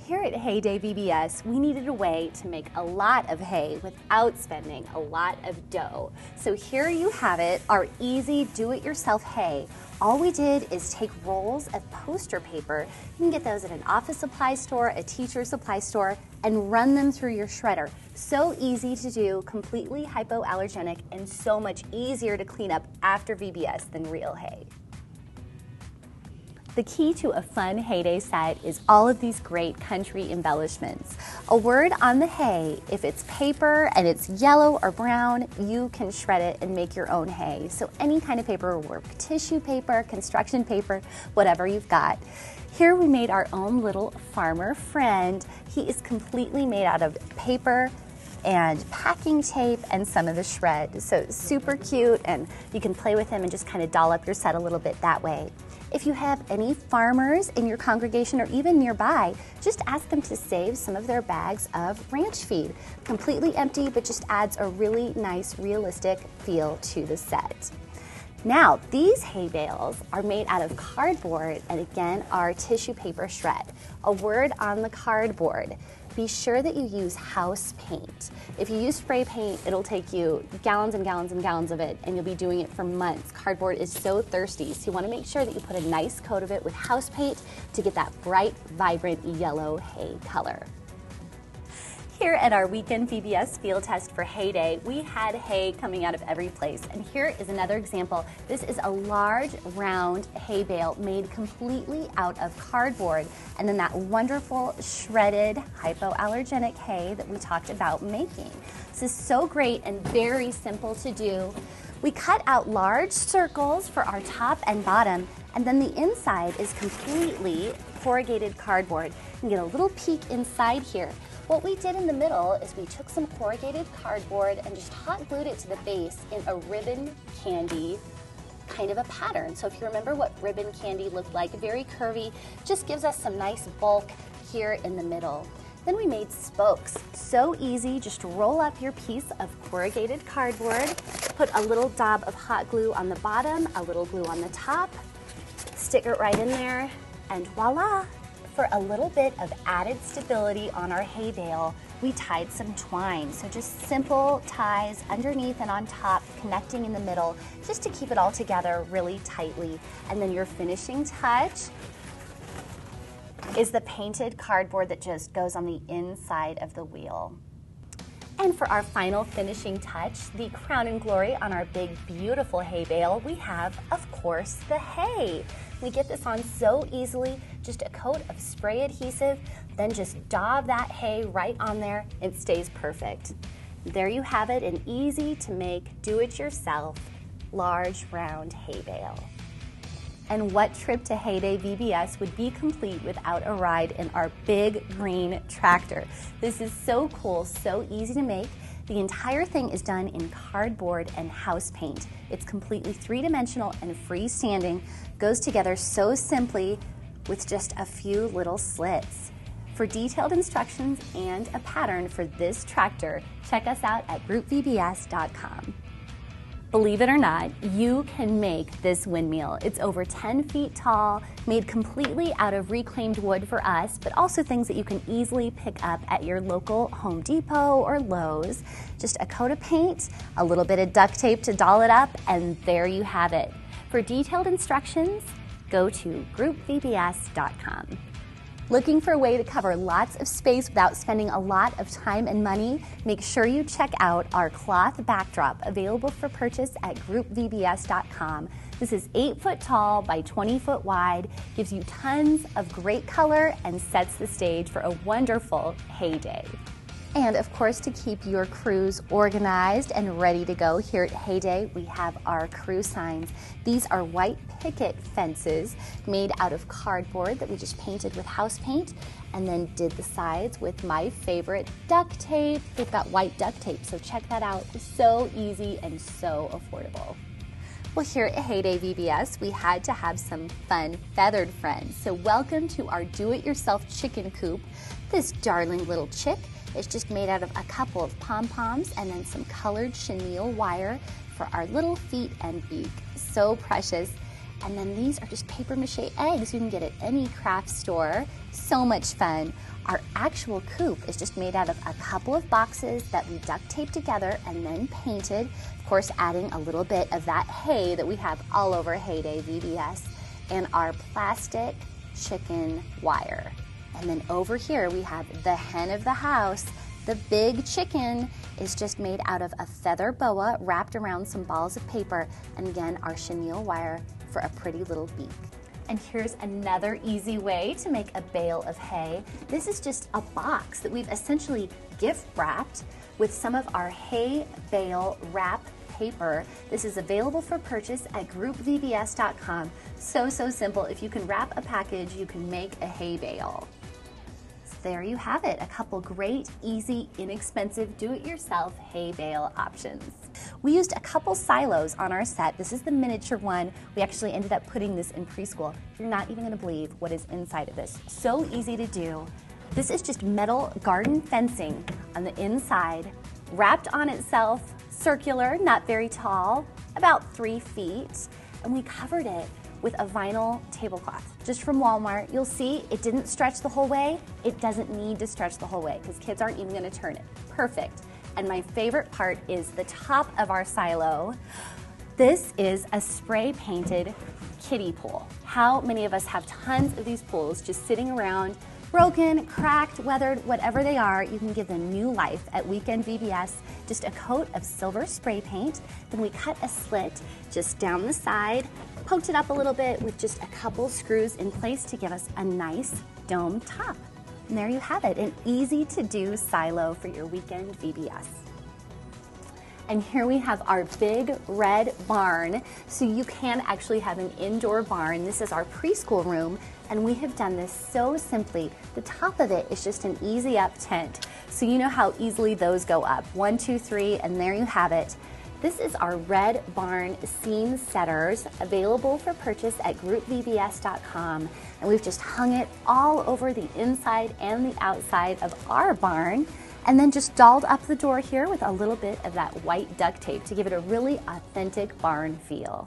Here at HayDay VBS, we needed a way to make a lot of hay without spending a lot of dough. So here you have it, our easy do-it-yourself hay. All we did is take rolls of poster paper. You can get those at an office supply store, a teacher supply store, and run them through your shredder. So easy to do, completely hypoallergenic, and so much easier to clean up after VBS than real hay. The key to a fun HayDay set is all of these great country embellishments. A word on the hay, if it's paper and it's yellow or brown, you can shred it and make your own hay. So any kind of paper will work, tissue paper, construction paper, whatever you've got. Here we made our own little farmer friend. He is completely made out of paper and packing tape and some of the shred. So super cute, and you can play with him and just kind of doll up your set a little bit that way. If you have any farmers in your congregation or even nearby, just ask them to save some of their bags of ranch feed. Completely empty, but just adds a really nice, realistic feel to the set. Now, these hay bales are made out of cardboard and again are tissue paper shred. A word on the cardboard. Be sure that you use house paint. If you use spray paint, it'll take you gallons and gallons and gallons of it, and you'll be doing it for months. Cardboard is so thirsty, so you want to make sure that you put a nice coat of it with house paint to get that bright, vibrant yellow hay color. Here at our weekend VBS field test for HayDay, we had hay coming out of every place. And here is another example. This is a large, round hay bale made completely out of cardboard. And then that wonderful, shredded, hypoallergenic hay that we talked about making. This is so great and very simple to do. We cut out large circles for our top and bottom, and then the inside is completely corrugated cardboard. You can get a little peek inside here. What we did in the middle is we took some corrugated cardboard and just hot glued it to the base in a ribbon candy kind of a pattern. So if you remember what ribbon candy looked like, very curvy, just gives us some nice bulk here in the middle. Then we made spokes. So easy, just roll up your piece of corrugated cardboard, put a little dab of hot glue on the bottom, a little glue on the top, stick it right in there, and voila! For a little bit of added stability on our hay bale, we tied some twine. So just simple ties underneath and on top, connecting in the middle, just to keep it all together really tightly. And then your finishing touch is the painted cardboard that just goes on the inside of the wheel. And for our final finishing touch, the crown and glory on our big, beautiful hay bale, we have, of course, the hay. We get this on so easily, just a coat of spray adhesive, then just daub that hay right on there, it stays perfect. There you have it, an easy to make, do-it-yourself, large, round hay bale. And what trip to HayDay VBS would be complete without a ride in our big green tractor? This is so cool, so easy to make. The entire thing is done in cardboard and house paint. It's completely three-dimensional and freestanding, goes together so simply with just a few little slits. For detailed instructions and a pattern for this tractor, check us out at groupvbs.com. Believe it or not, you can make this windmill. It's over 10 feet tall, made completely out of reclaimed wood for us, but also things that you can easily pick up at your local Home Depot or Lowe's. Just a coat of paint, a little bit of duct tape to doll it up, and there you have it. For detailed instructions, go to groupvbs.com. Looking for a way to cover lots of space without spending a lot of time and money? Make sure you check out our cloth backdrop available for purchase at groupvbs.com. This is 8 foot tall by 20 foot wide, gives you tons of great color, and sets the stage for a wonderful hay day. And of course, to keep your crews organized and ready to go, here at HayDay, we have our crew signs. These are white picket fences made out of cardboard that we just painted with house paint and then did the sides with my favorite duct tape. They've got white duct tape, so check that out. It's so easy and so affordable. Well, here at HayDay VBS, we had to have some fun feathered friends. So welcome to our do-it-yourself chicken coop. This darling little chick is just made out of a couple of pom-poms and then some colored chenille wire for our little feet and beak. So precious. And then these are just paper mache eggs you can get at any craft store. So much fun. Our actual coop is just made out of a couple of boxes that we duct taped together and then painted, of course adding a little bit of that hay that we have all over HayDay VBS, and our plastic chicken wire. And then over here we have the hen of the house. The big chicken is just made out of a feather boa wrapped around some balls of paper, and again our chenille wire for a pretty little beak. And here's another easy way to make a bale of hay. This is just a box that we've essentially gift wrapped with some of our hay bale wrap paper. This is available for purchase at groupvbs.com. So simple. If you can wrap a package, you can make a hay bale. There you have it, a couple great, easy, inexpensive, do-it-yourself hay bale options. We used a couple silos on our set. This is the miniature one. We actually ended up putting this in preschool. You're not even gonna believe what is inside of this. So easy to do. This is just metal garden fencing on the inside, wrapped on itself, circular, not very tall, about 3 feet, and we covered it with a vinyl tablecloth, just from Walmart. You'll see it didn't stretch the whole way. It doesn't need to stretch the whole way because kids aren't even gonna turn it. Perfect. And my favorite part is the top of our silo. This is a spray painted kiddie pool. How many of us have tons of these pools just sitting around, broken, cracked, weathered, whatever they are? You can give them new life at Weekend VBS. Just a coat of silver spray paint. Then we cut a slit just down the side, poked it up a little bit with just a couple screws in place to give us a nice dome top. And there you have it, an easy to do silo for your Weekend VBS. And here we have our big red barn. So you can actually have an indoor barn. This is our preschool room, and we have done this so simply. The top of it is just an easy up tent. So you know how easily those go up. 1, 2, 3, and there you have it. This is our red barn scene setters, available for purchase at groupvbs.com. And we've just hung it all over the inside and the outside of our barn, and then just dolled up the door here with a little bit of that white duct tape to give it a really authentic barn feel.